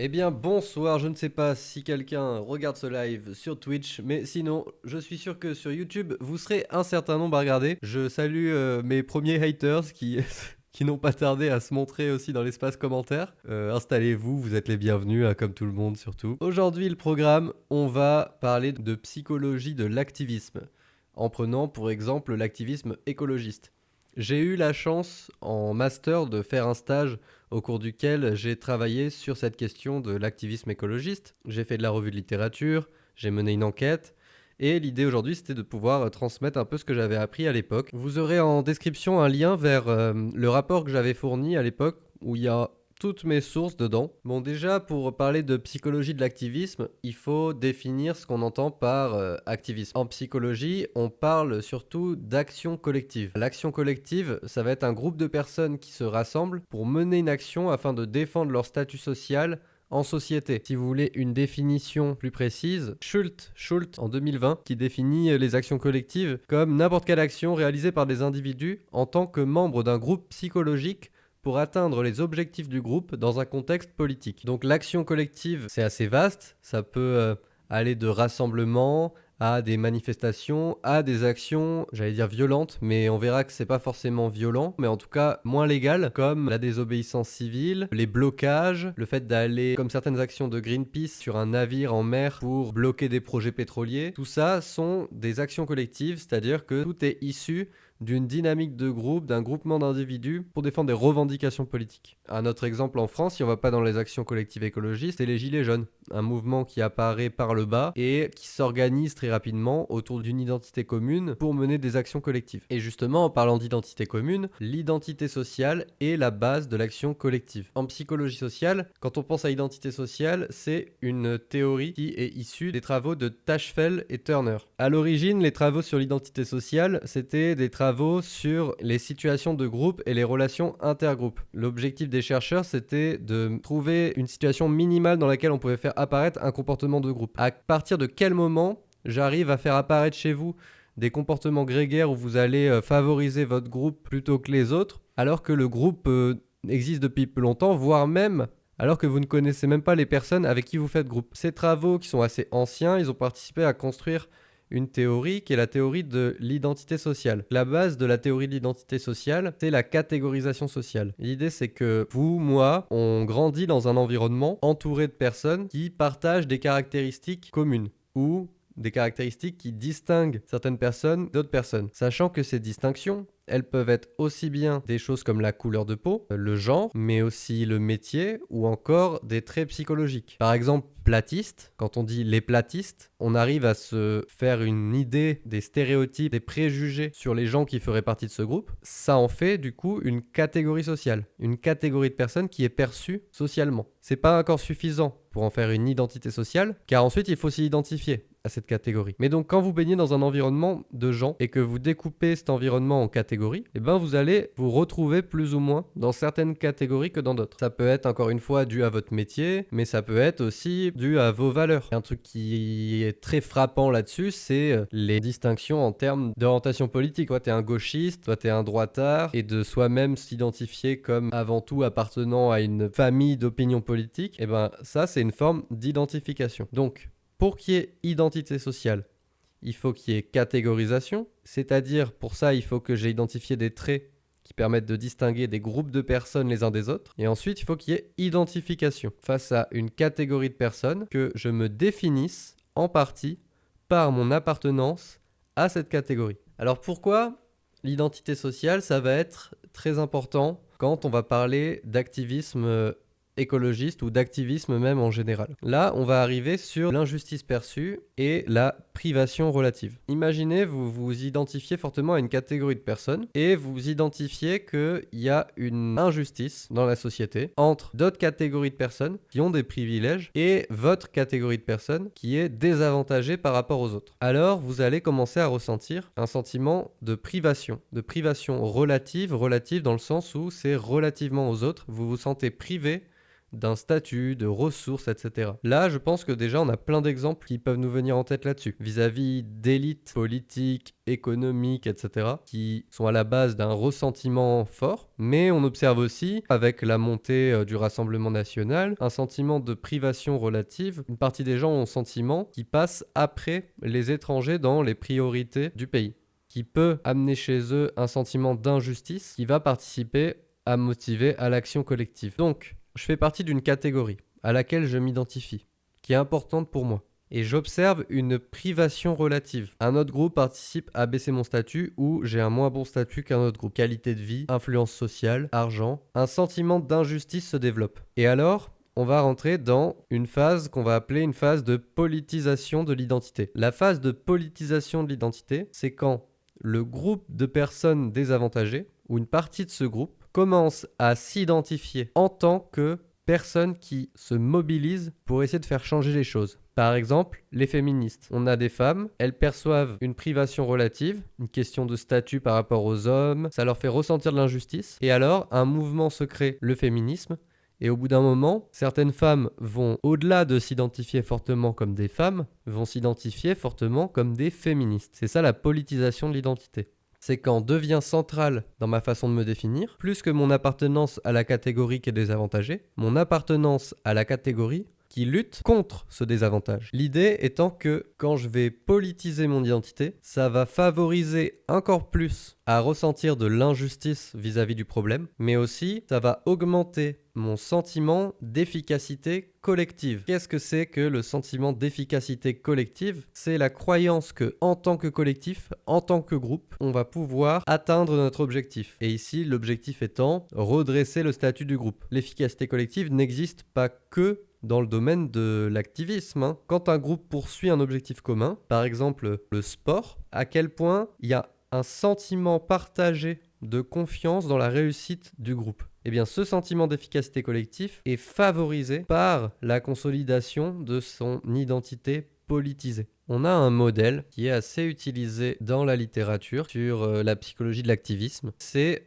Eh bien, bonsoir, je ne sais pas si quelqu'un regarde ce live sur Twitch, mais sinon, je suis sûr que sur YouTube, vous serez un certain nombre à regarder. Je salue mes premiers haters qui, qui n'ont pas tardé à se montrer aussi dans l'espace commentaire. Installez-vous, vous êtes les bienvenus, hein, comme tout le monde surtout. Aujourd'hui, le programme, on va parler de psychologie de l'activisme, en prenant pour exemple l'activisme écologiste. J'ai eu la chance en master de faire un stage au cours duquel j'ai travaillé sur cette question de l'activisme écologiste. J'ai fait de la revue de littérature, j'ai mené une enquête, et l'idée aujourd'hui c'était de pouvoir transmettre un peu ce que j'avais appris à l'époque. Vous aurez en description un lien vers le rapport que j'avais fourni à l'époque, où il y a toutes mes sources dedans. Bon, déjà, pour parler de psychologie de l'activisme, il faut définir ce qu'on entend par activisme. En psychologie, on parle surtout d'action collective. L'action collective, ça va être un groupe de personnes qui se rassemblent pour mener une action afin de défendre leur statut social en société. Si vous voulez une définition plus précise, Schult en 2020, qui définit les actions collectives comme n'importe quelle action réalisée par des individus en tant que membres d'un groupe psychologique pour atteindre les objectifs du groupe dans un contexte politique. Donc l'action collective, c'est assez vaste, ça peut aller de rassemblements à des manifestations, à des actions, j'allais dire violentes, mais on verra que c'est pas forcément violent, mais en tout cas moins légal, comme la désobéissance civile, les blocages, le fait d'aller, comme certaines actions de Greenpeace, sur un navire en mer pour bloquer des projets pétroliers. Tout ça sont des actions collectives, c'est-à-dire que tout est issu d'une dynamique de groupe, d'un groupement d'individus pour défendre des revendications politiques. Un autre exemple en France, si on va pas dans les actions collectives écologistes, c'est les Gilets jaunes, un mouvement qui apparaît par le bas et qui s'organise très rapidement autour d'une identité commune pour mener des actions collectives. Et justement, en parlant d'identité commune, l'identité sociale est la base de l'action collective. En psychologie sociale, quand on pense à identité sociale, c'est une théorie qui est issue des travaux de Tachfel et Turner. À l'origine, les travaux sur l'identité sociale, c'était des travaux sur les situations de groupe et les relations intergroupes. L'objectif des chercheurs, c'était de trouver une situation minimale dans laquelle on pouvait faire apparaître un comportement de groupe. À partir de quel moment j'arrive à faire apparaître chez vous des comportements grégaires où vous allez favoriser votre groupe plutôt que les autres, alors que le groupe existe depuis plus longtemps, voire même alors que vous ne connaissez même pas les personnes avec qui vous faites groupe. Ces travaux qui sont assez anciens, ils ont participé à construire une théorie qui est la théorie de l'identité sociale. La base de la théorie de l'identité sociale, c'est la catégorisation sociale. L'idée, c'est que vous, moi, on grandit dans un environnement entouré de personnes qui partagent des caractéristiques communes ou des caractéristiques qui distinguent certaines personnes d'autres personnes. Sachant que ces distinctions, elles peuvent être aussi bien des choses comme la couleur de peau, le genre, mais aussi le métier ou encore des traits psychologiques. Par exemple, platiste, quand on dit les platistes, on arrive à se faire une idée des stéréotypes, des préjugés sur les gens qui feraient partie de ce groupe. Ça en fait du coup une catégorie sociale, une catégorie de personnes qui est perçue socialement. C'est pas encore suffisant pour en faire une identité sociale, car ensuite il faut s'y identifier à cette catégorie. Mais donc quand vous baignez dans un environnement de gens et que vous découpez cet environnement en catégories, eh ben vous allez vous retrouver plus ou moins dans certaines catégories que dans d'autres. Ça peut être encore une fois dû à votre métier, mais ça peut être aussi dû à vos valeurs. Et un truc qui est très frappant là-dessus, c'est les distinctions en termes d'orientation politique. Toi, t'es un gauchiste, toi, t'es un droitard, et de soi-même s'identifier comme avant tout appartenant à une famille d'opinions politiques, eh ben ça, c'est une forme d'identification. Donc, pour qu'il y ait identité sociale, il faut qu'il y ait catégorisation, c'est-à-dire pour ça, il faut que j'ai identifié des traits qui permettent de distinguer des groupes de personnes les uns des autres. Et ensuite, il faut qu'il y ait identification face à une catégorie de personnes, que je me définisse en partie par mon appartenance à cette catégorie. Alors pourquoi l'identité sociale, ça va être très important quand on va parler d'activisme écologiste ou d'activisme même en général. Là, on va arriver sur l'injustice perçue et la privation relative. Imaginez, vous vous identifiez fortement à une catégorie de personnes et vous identifiez qu'il y a une injustice dans la société entre d'autres catégories de personnes qui ont des privilèges et votre catégorie de personnes qui est désavantagée par rapport aux autres. Alors, vous allez commencer à ressentir un sentiment de privation relative dans le sens où c'est relativement aux autres, vous vous sentez privé d'un statut, de ressources, etc. Là, je pense que déjà, on a plein d'exemples qui peuvent nous venir en tête là-dessus, vis-à-vis d'élites politiques, économiques, etc., qui sont à la base d'un ressentiment fort, mais on observe aussi, avec la montée du Rassemblement national, un sentiment de privation relative. Une partie des gens ont un sentiment qui passe après les étrangers dans les priorités du pays, qui peut amener chez eux un sentiment d'injustice qui va participer à motiver à l'action collective. Donc, je fais partie d'une catégorie à laquelle je m'identifie, qui est importante pour moi. Et j'observe une privation relative. Un autre groupe participe à baisser mon statut ou j'ai un moins bon statut qu'un autre groupe. Qualité de vie, influence sociale, argent. Un sentiment d'injustice se développe. Et alors, on va rentrer dans une phase qu'on va appeler une phase de politisation de l'identité. La phase de politisation de l'identité, c'est quand le groupe de personnes désavantagées, ou une partie de ce groupe, commence à s'identifier en tant que personne qui se mobilise pour essayer de faire changer les choses. Par exemple, les féministes. On a des femmes, elles perçoivent une privation relative, une question de statut par rapport aux hommes, ça leur fait ressentir de l'injustice. Et alors, un mouvement se crée, le féminisme. Et au bout d'un moment, certaines femmes vont, au-delà de s'identifier fortement comme des femmes, vont s'identifier fortement comme des féministes. C'est ça la politisation de l'identité. C'est quand devient central dans ma façon de me définir, plus que mon appartenance à la catégorie qui est désavantagée, mon appartenance à la catégorie qui lutte contre ce désavantage. L'idée étant que quand je vais politiser mon identité, ça va favoriser encore plus à ressentir de l'injustice vis-à-vis du problème, mais aussi ça va augmenter mon sentiment d'efficacité collective. Qu'est-ce que c'est que le sentiment d'efficacité collective? C'est la croyance que, en tant que collectif, en tant que groupe, on va pouvoir atteindre notre objectif. Et ici, l'objectif étant redresser le statut du groupe. L'efficacité collective n'existe pas que dans le domaine de l'activisme. Quand un groupe poursuit un objectif commun, par exemple le sport, à quel point il y a un sentiment partagé de confiance dans la réussite du groupe. Eh bien, ce sentiment d'efficacité collective est favorisé par la consolidation de son identité politisée. On a un modèle qui est assez utilisé dans la littérature sur la psychologie de l'activisme. C'est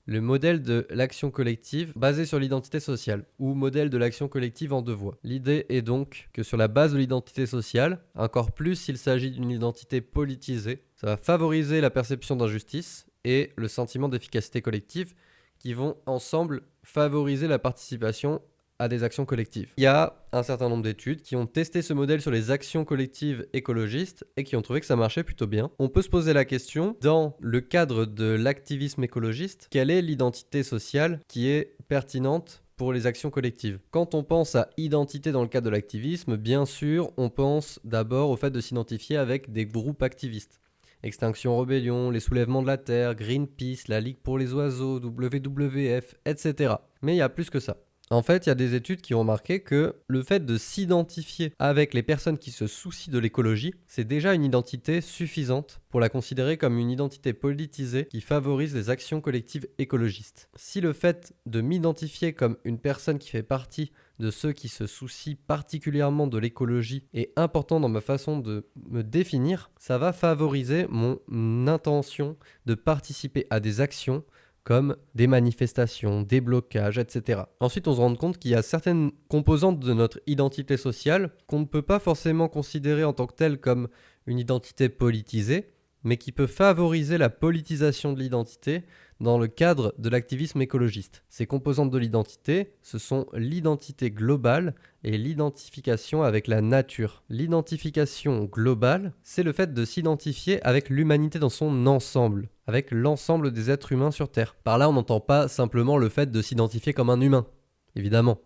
le modèle de l'action collective basé sur l'identité sociale, ou modèle de l'action collective en deux voies. L'idée est donc que sur la base de l'identité sociale, encore plus s'il s'agit d'une identité politisée, ça va favoriser la perception d'injustice et le sentiment d'efficacité collective qui vont ensemble favoriser la participation à des actions collectives. Il y a un certain nombre d'études qui ont testé ce modèle sur les actions collectives écologistes et qui ont trouvé que ça marchait plutôt bien. On peut se poser la question, dans le cadre de l'activisme écologiste, quelle est l'identité sociale qui est pertinente pour les actions collectives? Quand on pense à identité dans le cadre de l'activisme, bien sûr, on pense d'abord au fait de s'identifier avec des groupes activistes. Extinction Rebellion, les soulèvements de la Terre, Greenpeace, la Ligue pour les oiseaux, WWF, etc. Mais il y a plus que ça. En fait, il y a des études qui ont remarqué que le fait de s'identifier avec les personnes qui se soucient de l'écologie, c'est déjà une identité suffisante pour la considérer comme une identité politisée qui favorise les actions collectives écologistes. Si le fait de m'identifier comme une personne qui fait partie de ceux qui se soucient particulièrement de l'écologie est important dans ma façon de me définir, ça va favoriser mon intention de participer à des actions comme des manifestations, des blocages, etc. Ensuite, on se rend compte qu'il y a certaines composantes de notre identité sociale qu'on ne peut pas forcément considérer en tant que telles comme une identité politisée, mais qui peut favoriser la politisation de l'identité dans le cadre de l'activisme écologiste. Ces composantes de l'identité, ce sont l'identité globale et l'identification avec la nature. L'identification globale, c'est le fait de s'identifier avec l'humanité dans son ensemble, avec l'ensemble des êtres humains sur Terre. Par là, on n'entend pas simplement le fait de s'identifier comme un humain, évidemment.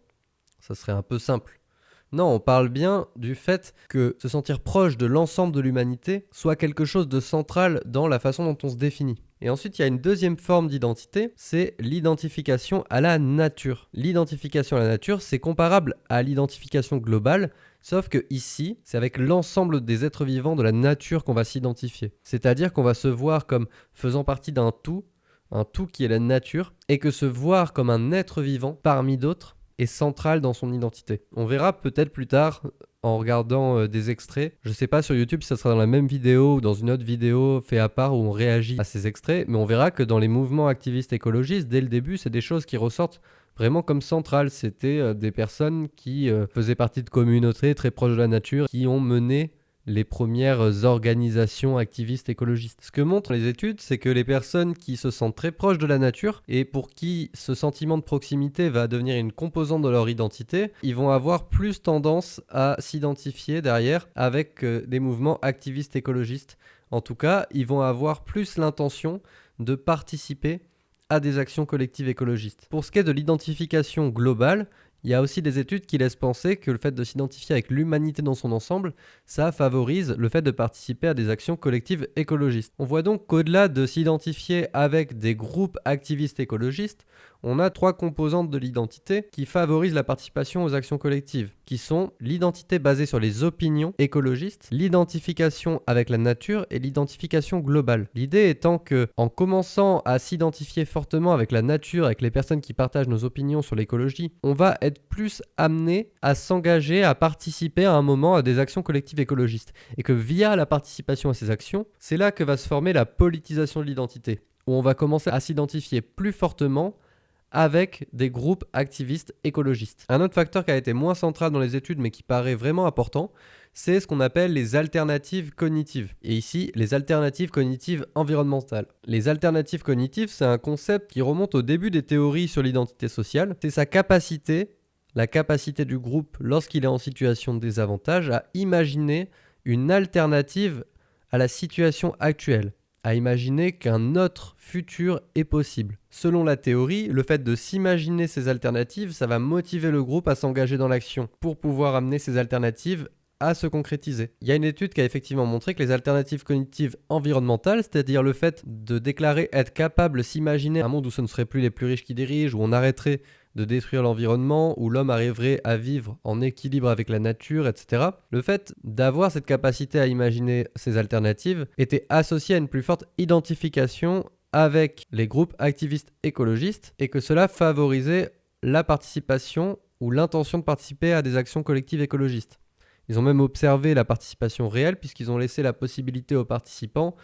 Ça serait un peu simple. Non, on parle bien du fait que se sentir proche de l'ensemble de l'humanité soit quelque chose de central dans la façon dont on se définit. Et ensuite, il y a une deuxième forme d'identité, c'est l'identification à la nature. L'identification à la nature, c'est comparable à l'identification globale, sauf que ici, c'est avec l'ensemble des êtres vivants de la nature qu'on va s'identifier. C'est-à-dire qu'on va se voir comme faisant partie d'un tout, un tout qui est la nature, et que se voir comme un être vivant parmi d'autres est central dans son identité. On verra peut-être plus tard en regardant des extraits. Je sais pas sur YouTube si ça sera dans la même vidéo ou dans une autre vidéo fait à part où on réagit à ces extraits, mais on verra que dans les mouvements activistes écologistes, dès le début, c'est des choses qui ressortent vraiment comme centrale. C'était des personnes qui faisaient partie de communautés très proches de la nature, qui ont mené les premières organisations activistes écologistes. Ce que montrent les études, c'est que les personnes qui se sentent très proches de la nature et pour qui ce sentiment de proximité va devenir une composante de leur identité, ils vont avoir plus tendance à s'identifier derrière avec des mouvements activistes écologistes. En tout cas, ils vont avoir plus l'intention de participer à des actions collectives écologistes. Pour ce qui est de l'identification globale, il y a aussi des études qui laissent penser que le fait de s'identifier avec l'humanité dans son ensemble, ça favorise le fait de participer à des actions collectives écologistes. On voit donc qu'au-delà de s'identifier avec des groupes activistes écologistes, on a 3 composantes de l'identité qui favorisent la participation aux actions collectives, qui sont l'identité basée sur les opinions écologistes, l'identification avec la nature et l'identification globale. L'idée étant que, en commençant à s'identifier fortement avec la nature, avec les personnes qui partagent nos opinions sur l'écologie, on va être plus amené à s'engager, à participer à un moment à des actions collectives écologistes. Et que via la participation à ces actions, c'est là que va se former la politisation de l'identité, où on va commencer à s'identifier plus fortement avec des groupes activistes écologistes. Un autre facteur qui a été moins central dans les études mais qui paraît vraiment important, c'est ce qu'on appelle les alternatives cognitives. Et ici, les alternatives cognitives environnementales. Les alternatives cognitives, c'est un concept qui remonte au début des théories sur l'identité sociale. C'est sa capacité, la capacité du groupe lorsqu'il est en situation de désavantage à imaginer une alternative à la situation actuelle, à imaginer qu'un autre futur est possible. Selon la théorie, le fait de s'imaginer ces alternatives, ça va motiver le groupe à s'engager dans l'action pour pouvoir amener ces alternatives à se concrétiser. Il y a une étude qui a effectivement montré que les alternatives cognitives environnementales, c'est-à-dire le fait de déclarer être capable de s'imaginer un monde où ce ne serait plus les plus riches qui dirigent, où on arrêterait de détruire l'environnement, où l'homme arriverait à vivre en équilibre avec la nature, etc. Le fait d'avoir cette capacité à imaginer ces alternatives était associé à une plus forte identification avec les groupes activistes écologistes et que cela favorisait la participation ou l'intention de participer à des actions collectives écologistes. Ils ont même observé la participation réelle puisqu'ils ont laissé la possibilité aux participants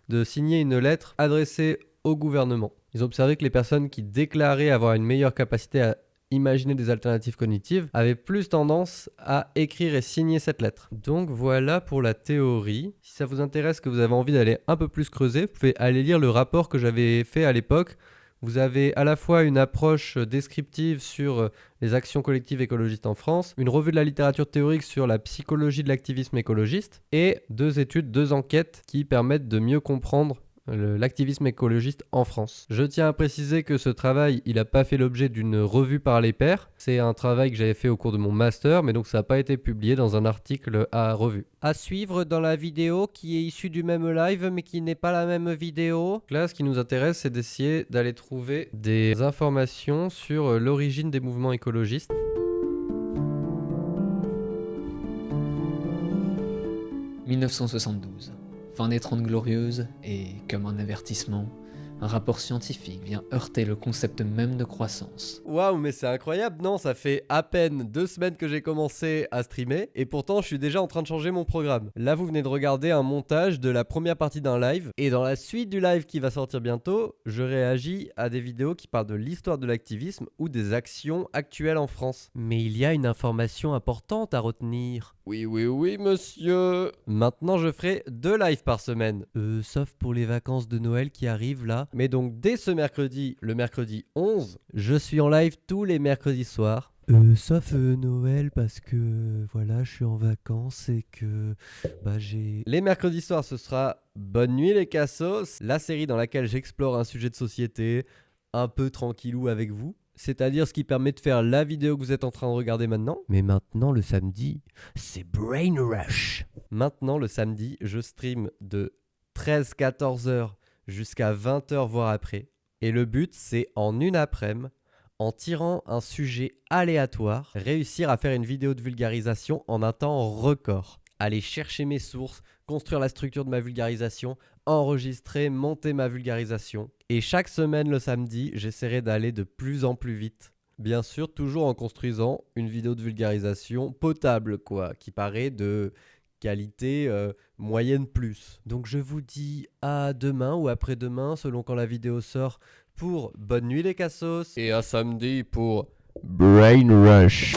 de signer une lettre adressée au gouvernement. Ils ont observé que les personnes qui déclaraient avoir une meilleure capacité à imaginer des alternatives cognitives avaient plus tendance à écrire et signer cette lettre. Donc voilà pour la théorie. Si ça vous intéresse, que vous avez envie d'aller un peu plus creuser, vous pouvez aller lire le rapport que j'avais fait à l'époque. Vous avez à la fois une approche descriptive sur les actions collectives écologistes en France, une revue de la littérature théorique sur la psychologie de l'activisme écologiste et 2 études, 2 enquêtes qui permettent de mieux comprendre l'activisme écologiste en France. Je tiens à préciser que ce travail, il n'a pas fait l'objet d'une revue par les pairs. C'est un travail que j'avais fait au cours de mon master, mais donc ça n'a pas été publié dans un article à revue. À suivre dans la vidéo qui est issue du même live, mais qui n'est pas la même vidéo. Là, ce qui nous intéresse, c'est d'essayer d'aller trouver des informations sur l'origine des mouvements écologistes. « 1972. Fin des 30 glorieuses, et, comme un avertissement, un rapport scientifique vient heurter le concept même de croissance. Waouh, mais c'est incroyable, non? Ça fait à peine 2 semaines que j'ai commencé à streamer, et pourtant je suis déjà en train de changer mon programme. Là, vous venez de regarder un montage de la première partie d'un live, et dans la suite du live qui va sortir bientôt, je réagis à des vidéos qui parlent de l'histoire de l'activisme ou des actions actuelles en France. Mais il y a une information importante à retenir. Oui, monsieur. Maintenant, je ferai 2 lives par semaine. Sauf pour les vacances de Noël qui arrivent là. Mais donc, dès ce mercredi, le mercredi 11, je suis en live tous les mercredis soirs. Sauf Noël parce que voilà, je suis en vacances et que j'ai... Les mercredis soirs, ce sera Bonne nuit les cassos, la série dans laquelle j'explore un sujet de société un peu tranquillou avec vous. C'est-à-dire ce qui permet de faire la vidéo que vous êtes en train de regarder maintenant. Mais maintenant, le samedi, c'est Brain Rush. Maintenant, le samedi, je stream de 13-14 heures jusqu'à 20 heures, voire après. Et le but, c'est en une après-midi, en tirant un sujet aléatoire, réussir à faire une vidéo de vulgarisation en un temps record. Aller chercher mes sources, construire la structure de ma vulgarisation, enregistrer, monter ma vulgarisation. Et chaque semaine le samedi, j'essaierai d'aller de plus en plus vite. Bien sûr, toujours en construisant une vidéo de vulgarisation potable, quoi, qui paraît de qualité moyenne plus. Donc je vous dis à demain ou après-demain, selon quand la vidéo sort, pour Bonne Nuit les Cassos et à samedi pour Brain Rush.